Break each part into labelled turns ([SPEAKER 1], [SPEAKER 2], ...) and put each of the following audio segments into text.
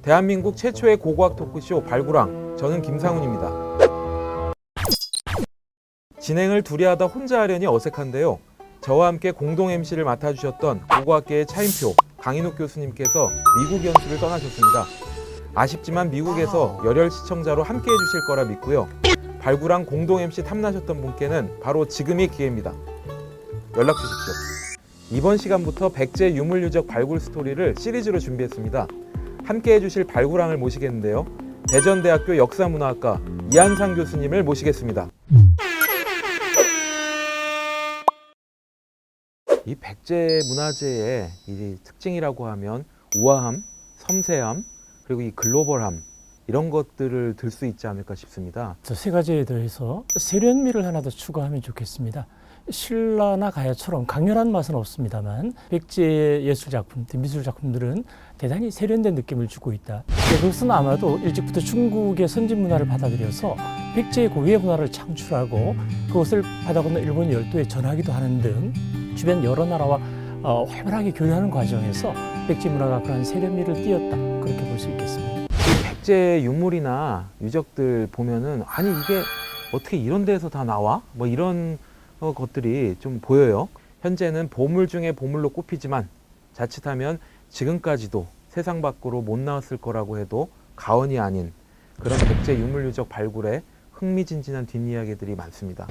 [SPEAKER 1] 대한민국 최초의 고고학 토크쇼 발굴왕, 저는 김상훈입니다. 진행을 둘이 하다 혼자 하려니 어색한데요. 저와 함께 공동 MC를 맡아주셨던 고고학계의 차인표, 강인욱 교수님께서 미국 연수를 떠나셨습니다. 아쉽지만 미국에서 열혈 시청자로 함께 해주실 거라 믿고요. 발굴왕 공동 MC 탐나셨던 분께는 바로 지금이 기회입니다. 연락 주십시오. 이번 시간부터 백제 유물유적 발굴 스토리를 시리즈로 준비했습니다. 함께 해주실 발굴왕을 모시겠는데요. 대전대학교 역사문화학과 이한상 교수님을 모시겠습니다. 이 백제 문화재의 이 특징이라고 하면 우아함, 섬세함, 그리고 이 글로벌함, 이런 것들을 들 수 있지 않을까 싶습니다.
[SPEAKER 2] 저 세 가지에 대해서 세련미를 하나 더 추가하면 좋겠습니다. 신라나 가야처럼 강렬한 맛은 없습니다만 백제의 예술작품, 미술작품들은 대단히 세련된 느낌을 주고 있다. 그것은 아마도 일찍부터 중국의 선진 문화를 받아들여서 백제의 고유의 문화를 창출하고 그것을 바다건너 일본 열도에 전하기도 하는 등 주변 여러 나라와 활발하게 교류하는 과정에서 백제 문화가 그런 세련미를 띄었다, 그렇게 볼 수 있겠습니다.
[SPEAKER 1] 백제 유물이나 유적들 보면은 아니 이게 어떻게 이런 데서 다 나와? 뭐 이런 것들이 좀 보여요. 현재는 보물 중에 보물로 꼽히지만 자칫하면 지금까지도 세상 밖으로 못 나왔을 거라고 해도 과언이 아닌 그런 백제 유물 유적 발굴에 흥미진진한 뒷이야기들이 많습니다.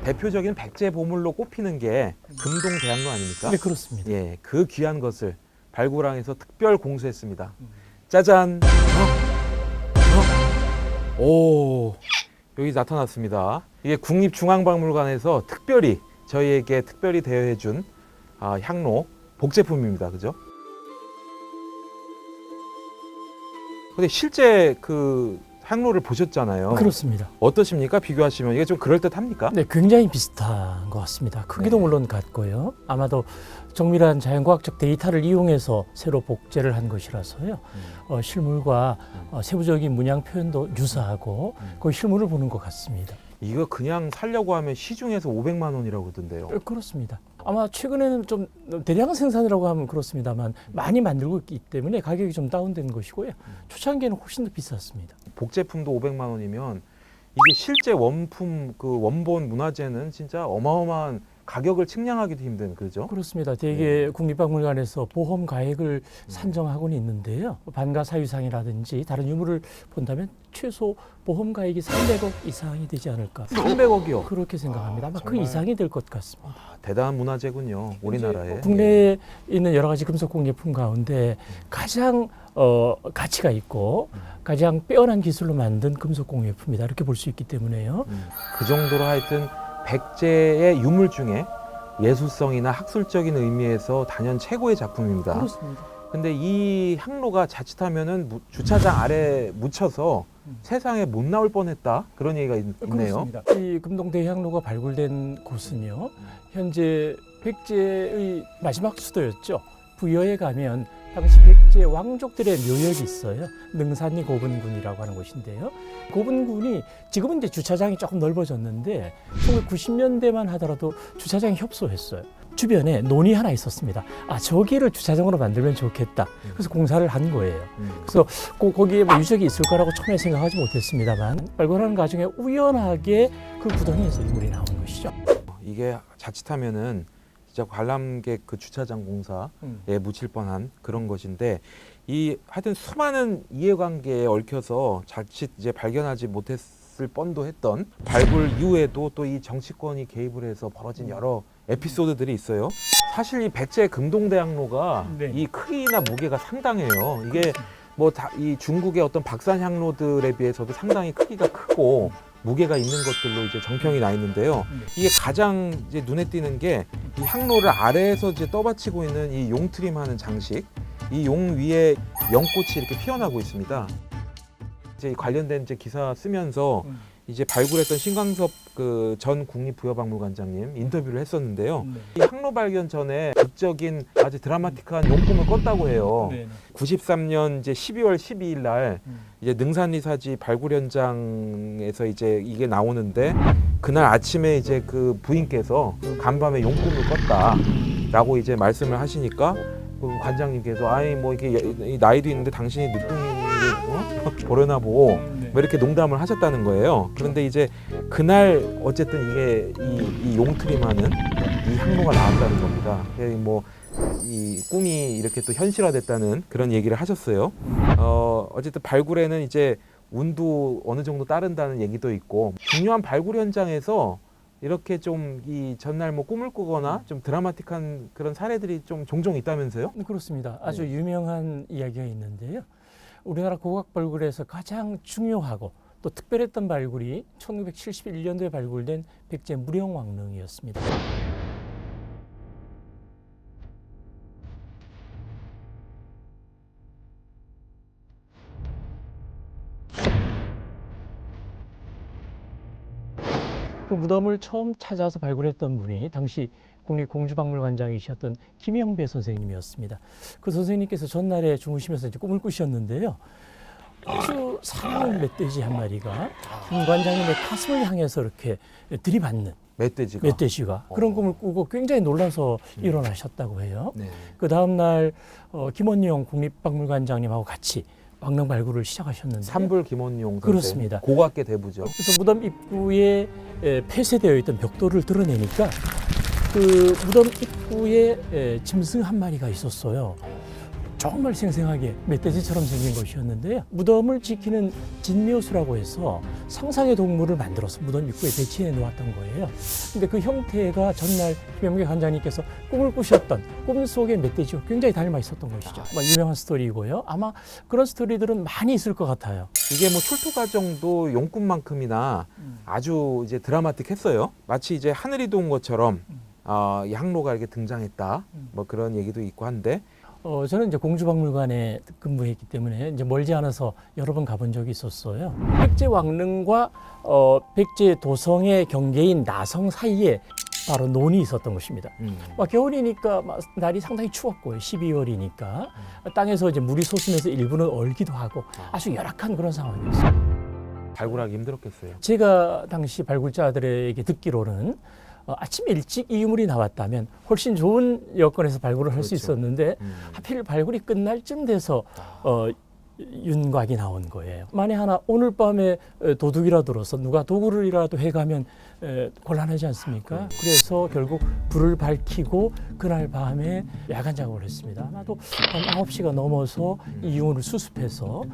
[SPEAKER 1] 대표적인 백제 보물로 꼽히는 게 금동대학로 아닙니까?
[SPEAKER 2] 네, 그렇습니다.
[SPEAKER 1] 예, 그 귀한 것을 발굴왕에서 특별 공수했습니다. 짜잔! 오, 여기 나타났습니다. 이게 국립중앙박물관에서 특별히 저희에게 특별히 대여해준 향로 복제품입니다. 그죠? 근데 실제 그 향로를 보셨잖아요.
[SPEAKER 2] 그렇습니다.
[SPEAKER 1] 어떠십니까? 비교하시면 이게 좀 그럴듯합니까?
[SPEAKER 2] 네, 굉장히 비슷한 것 같습니다. 크기도
[SPEAKER 1] 네.
[SPEAKER 2] 물론 같고요. 아마도 정밀한 자연과학적 데이터를 이용해서 새로 복제를 한 것이라서요. 실물과 세부적인 문양 표현도 유사하고 그 실물을 보는 것 같습니다.
[SPEAKER 1] 이거 그냥 살려고 하면 시중에서 500만 원이라고 그러던데요.
[SPEAKER 2] 그렇습니다. 아마 최근에는 좀 대량 생산이라고 하면 그렇습니다만 많이 만들고 있기 때문에 가격이 좀 다운된 것이고요. 초창기에는 훨씬 더 비쌌습니다.
[SPEAKER 1] 복제품도 500만 원이면 이게 실제 원품 그 원본 문화재는 진짜 어마어마한 가격을 측량하기도 힘든, 그죠?
[SPEAKER 2] 그렇습니다. 대개 국립박물관에서 보험 가액을 산정하고는 있는데요. 반가사유상이라든지 다른 유물을 본다면 최소 보험 가액이 300억 이상이 되지 않을까.
[SPEAKER 1] 300억이요.
[SPEAKER 2] 그렇게 생각합니다. 아마 그
[SPEAKER 1] 정말.
[SPEAKER 2] 이상이 될 것 같습니다.
[SPEAKER 1] 대단한 문화재군요. 우리나라에.
[SPEAKER 2] 국내에 있는 여러 가지 금속工业품 가운데 가장 가치가 있고 가장 빼어난 기술로 만든 금속工业품이다, 이렇게 볼 수 있기 때문에요.
[SPEAKER 1] 그 정도로 하여튼 백제의 유물 중에 예술성이나 학술적인 의미에서 단연 최고의 작품입니다.
[SPEAKER 2] 그렇습니다.
[SPEAKER 1] 근데 이 향로가 자칫하면은 주차장 아래 묻혀서 세상에 못 나올 뻔했다, 그런 얘기가 있네요.
[SPEAKER 2] 그렇습니다. 이 금동대향로가 발굴된 곳은요, 현재 백제의 마지막 수도였죠. 부여에 가면 당시 백제 왕족들의 묘역이 있어요. 능산리 고분군이라고 하는 곳인데요. 고분군이 지금은 이제 주차장이 조금 넓어졌는데 1990년대만 하더라도 주차장이 협소했어요. 주변에 논이 하나 있었습니다. 저기를 주차장으로 만들면 좋겠다. 그래서 공사를 한 거예요. 그래서 거기에 뭐 유적이 있을 거라고 처음에 생각하지 못했습니다만 발굴하는 과정에 우연하게 그 구덩이에서 유물이 나온 것이죠.
[SPEAKER 1] 이게 자칫하면은 진짜 관람객 그 주차장 공사에 묻힐 뻔한 그런 것인데, 이 하여튼 수많은 이해관계에 얽혀서 자칫 이제 발견하지 못했을 뻔도 했던 발굴 이후에도 또 이 정치권이 개입을 해서 벌어진 여러 에피소드들이 있어요. 사실 이 백제 금동대학로가
[SPEAKER 2] 네.
[SPEAKER 1] 이 크기나 무게가 상당해요. 이게 뭐 이 중국의 어떤 박산 향로들에 비해서도 상당히 크기가 크고 무게가 있는 것들로 이제 정평이 나 있는데요. 이게 가장 이제 눈에 띄는 게 이 향로를 아래에서 이제 떠받치고 있는 이 용트림하는 장식, 이 용 위에 연꽃이 이렇게 피어나고 있습니다. 이제 관련된 이제 기사 쓰면서 이제 발굴했던 신광섭 그 전 국립부여박물관장님 인터뷰를 했었는데요. 이 향로 발견 전에 극적인 아주 드라마틱한 용꿈을 꿨다고 해요. 93년 이제 12월 12일 날 이제 능산리사지 발굴 현장에서 이제 이게 나오는데 그날 아침에 이제 그 부인께서 간밤에 용꿈을 꿨다라고 이제 말씀을 하시니까 그 관장님께서 아이 뭐 이게 나이도 있는데 당신이 늦둥이를 보려나 보고 뭐 이렇게 농담을 하셨다는 거예요. 그런데 이제 그날 어쨌든 이게 이 용트림하는 이 향로가 나왔다는 겁니다. 뭐 이 꿈이 이렇게 또 현실화됐다는 그런 얘기를 하셨어요. 어쨌든 발굴에는 이제 운도 어느 정도 따른다는 얘기도 있고 중요한 발굴 현장에서 이렇게 좀 이 전날 뭐 꿈을 꾸거나 좀 드라마틱한 그런 사례들이 좀 종종 있다면서요?
[SPEAKER 2] 그렇습니다. 아주 유명한 이야기가 있는데요. 우리나라 고고학 발굴에서 가장 중요하고 또 특별했던 발굴이 1971년도에 발굴된 백제 무령왕릉이었습니다. 그 무덤을 처음 찾아서 발굴했던 분이 당시 국립공주박물관장이셨던 김영배 선생님이었습니다. 그 선생님께서 전날에 주무시면서 이제 꿈을 꾸셨는데요. 아주 사나운 멧돼지 한 마리가 김 관장님의 가슴을 향해서 이렇게 들이받는 멧돼지가 그런 꿈을 꾸고 굉장히 놀라서 일어나셨다고 해요.
[SPEAKER 1] 네.
[SPEAKER 2] 그 다음날 김원용 국립박물관장님하고 같이 왕릉 발굴을 시작하셨는데
[SPEAKER 1] 삼불 김원용 선생
[SPEAKER 2] 그렇습니다.
[SPEAKER 1] 고고학계 대부죠.
[SPEAKER 2] 그래서 무덤 입구에 폐쇄되어 있던 벽돌을 드러내니까 그 무덤 입구에 짐승 한 마리가 있었어요. 정말 생생하게 멧돼지처럼 생긴 것이었는데요. 무덤을 지키는 진묘수라고 해서 상상의 동물을 만들어서 무덤 입구에 배치해 놓았던 거예요. 근데 그 형태가 전날 김영배 관장님께서 꿈을 꾸셨던 꿈 속의 멧돼지와 굉장히 닮아 있었던 것이죠. 유명한 스토리이고요. 아마 그런 스토리들은 많이 있을 것 같아요.
[SPEAKER 1] 이게 뭐 출토 과정도 용꿈만큼이나 아주 이제 드라마틱했어요. 마치 이제 하늘이 도운 것처럼 이 향로가 이렇게 등장했다. 뭐 그런 얘기도 있고 한데.
[SPEAKER 2] 저는 이제 공주박물관에 근무했기 때문에 이제 멀지 않아서 여러 번 가본 적이 있었어요. 백제 왕릉과 백제 도성의 경계인 나성 사이에 바로 논이 있었던 것입니다. 겨울이니까 날이 상당히 추웠고요. 12월이니까 땅에서 이제 물이 솟으면서 일부는 얼기도 하고 아주 열악한 그런 상황이었어요.
[SPEAKER 1] 발굴하기 힘들었겠어요.
[SPEAKER 2] 제가 당시 발굴자들에게 듣기로는 아침 일찍 이 유물이 나왔다면 훨씬 좋은 여건에서 발굴을 할 수 있었는데 하필 발굴이 끝날 쯤 돼서 윤곽이 나온 거예요. 만에 하나 오늘 밤에 도둑이라 들어서 누가 도구를이라도 해가면 곤란하지 않습니까? 그래서 결국 불을 밝히고 그날 밤에 야간 작업을 했습니다. 아마도 한 9시가 넘어서 이 유물을 수습해서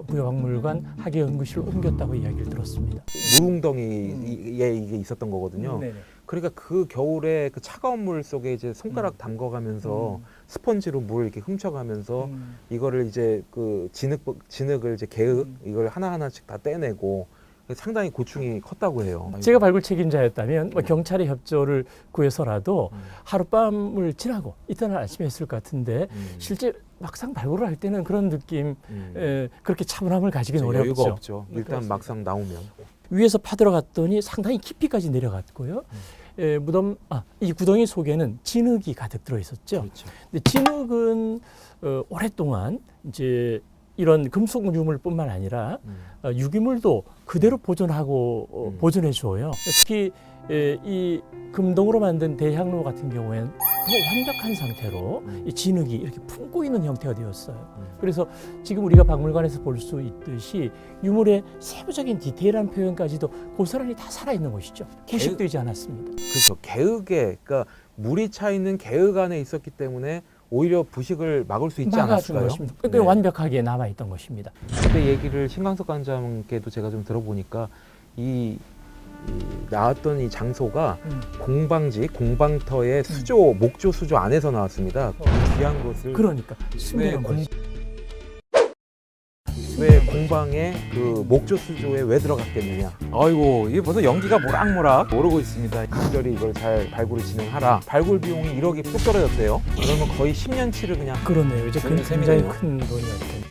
[SPEAKER 2] 부여박물관 학예연구실로 옮겼다고 이야기를 들었습니다.
[SPEAKER 1] 물웅덩이에 이게 있었던 거거든요. 그러니까 그 겨울에 그 차가운 물 속에 이제 손가락 담궈가면서 스펀지로 물 이렇게 훔쳐가면서 이거를 이제 그 진흙을 이제 개흙 이걸 하나하나씩 다 떼내고 상당히 고충이 컸다고 해요.
[SPEAKER 2] 제가 발굴 책임자였다면 경찰의 협조를 구해서라도 하룻밤을 지나고 이튿날 아침에 했을 것 같은데 실제 막상 발굴을 할 때는 그런 느낌 그렇게 차분함을 가지기는 어렵죠.
[SPEAKER 1] 여유가 없죠. 일단
[SPEAKER 2] 그렇습니다.
[SPEAKER 1] 막상 나오면.
[SPEAKER 2] 위에서 파들어갔더니 상당히 깊이까지 내려갔고요. 무덤 이 구덩이 속에는 진흙이 가득 들어 있었죠.
[SPEAKER 1] 그렇죠.
[SPEAKER 2] 근데 진흙은 오랫동안 이제 이런 금속 유물뿐만 아니라 유기물도 그대로 보존하고 보존해 줘요. 특히 이 금동으로 만든 대향로 같은 경우에는 더 완벽한 상태로 이 진흙이 이렇게 품고 있는 형태가 되었어요. 그래서 지금 우리가 박물관에서 볼 수 있듯이 유물의 세부적인 디테일한 표현까지도 고스란히 다 살아있는 것이죠. 부식되지 않았습니다.
[SPEAKER 1] 그렇죠. 개흙에 그러니까 물이 차 있는 개흙 안에 있었기 때문에 오히려 부식을 막을 수 있지 않았을까요?
[SPEAKER 2] 것입니다. 네. 완벽하게 남아있던 것입니다.
[SPEAKER 1] 그때 얘기를 신광석 관장께도 제가 좀 들어보니까 이 나왔던 이 장소가 공방지, 공방터의 수조, 목조 수조 안에서 나왔습니다. 귀한 것을
[SPEAKER 2] 그러니까 숨겨놓은 거죠.
[SPEAKER 1] 동방의 그 목조 수조에 왜 들어갔겠느냐. 아이고, 이게 벌써 연기가 모락모락 오르고 있습니다. 간절히 이걸 잘 발굴을 진행하라. 발굴 비용이 1억이 뚝 떨어졌대요. 그러면 거의 10년치를 그냥
[SPEAKER 2] 그러네요. 이제
[SPEAKER 1] 쓰는
[SPEAKER 2] 굉장히
[SPEAKER 1] 셈이네요.
[SPEAKER 2] 큰 돈이었던.